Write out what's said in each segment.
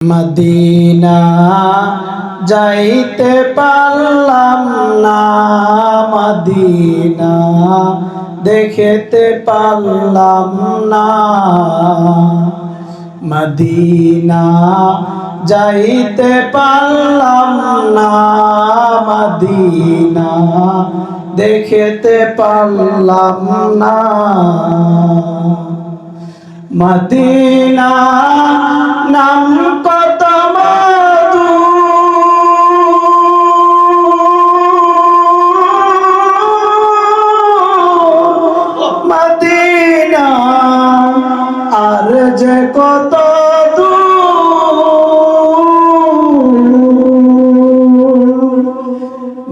Medina যাইতে পারলাম না, মদিনা দেখতে পারলাম না। মদিনা যাইতে পারলাম না, মদিনা দেখতে পারলাম না। মদিনা নাম কত মধু, মদিনা আর যে কত দূর।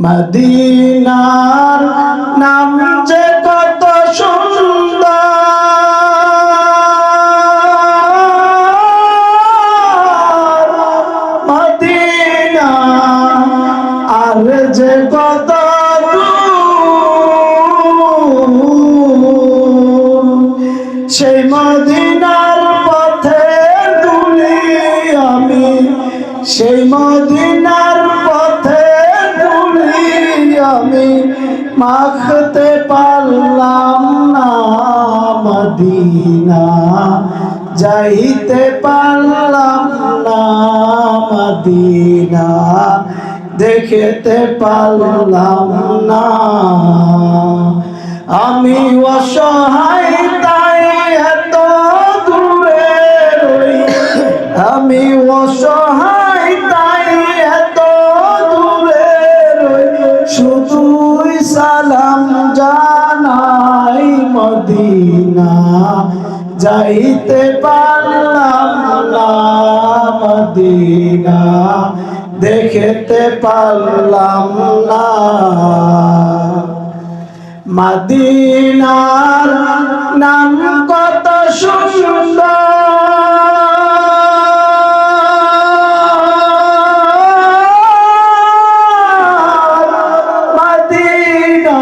মদিনার নাম যে কত সুন্দর, মদিনা আর যে কত সেই মদিনার পথে দুলি আমি, সেই মদিনার পথে দুলি আমি মাখতে পারলাম না। মদিনা যাইতে পারলাম না, মদিনা দেখতে পারলাম না। আমি অসহায় তাই এত দূরে রই, আমি অসহায় তাই এত দূরে রই, শুধুই সালাম জানাই। মদিনা যাইতে পারলাম না, মদিনা দেখতে পারলাম না। মদিনার নাম কত সুন্দর, মদিনা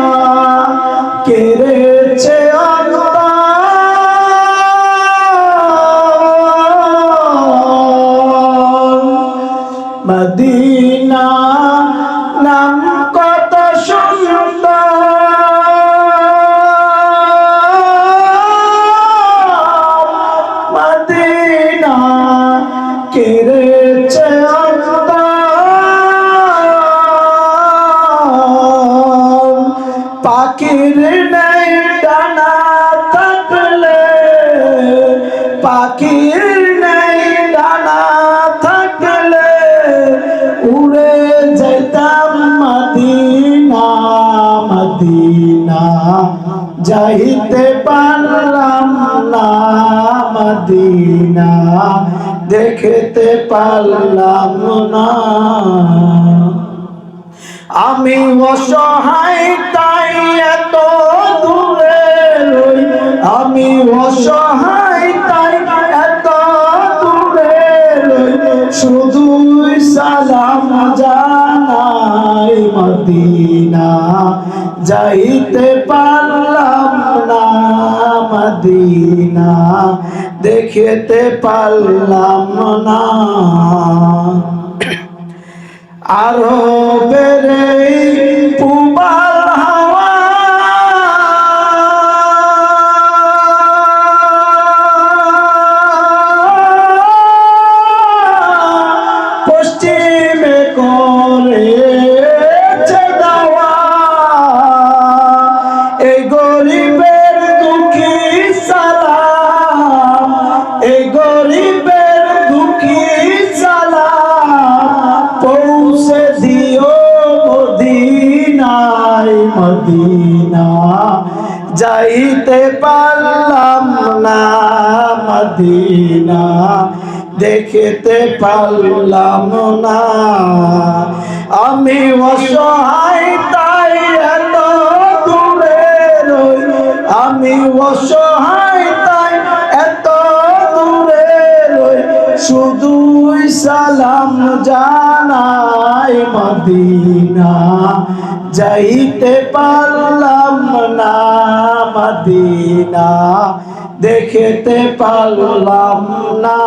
কেড়েছে মদিনা নাম কত সুন্দর, মদিনা কেড়েছে পাখির নেই ডানা থাকলে, পাখির নেই ডানা থাকলে উড়ে যেতাম মদিনা। মদিনা যাইতে পারলাম না, মদিনা দেখতে পারলাম না। আমি অসহায় তাই এত দূরে রই, আমি অসহায় তাই এত দূরে রই, শুধুই সালাম জানাই। মদিনা যাইতে পারলাম না, মদিনা দেখতে পারলাম না। আরো বেড়ে পুবাল হাওয়া, পশ্চিমে করেছে দাওয়া, এই গরিবের দুঃখী সালাম, এই গরিবের দুঃখী সালাম পৌঁছে দিও মদিনায়। মদিনা যাইতে পারলাম না, মদিনা দেখতে পারলাম না। আমি অসহায় তাই এত দূরে রই, আমি অসহায় তাই এত দূরে রই, শুধুই সালাম জানাই। মদিনা যাইতে পারলাম না, মদিনা দেখতে পারলাম না।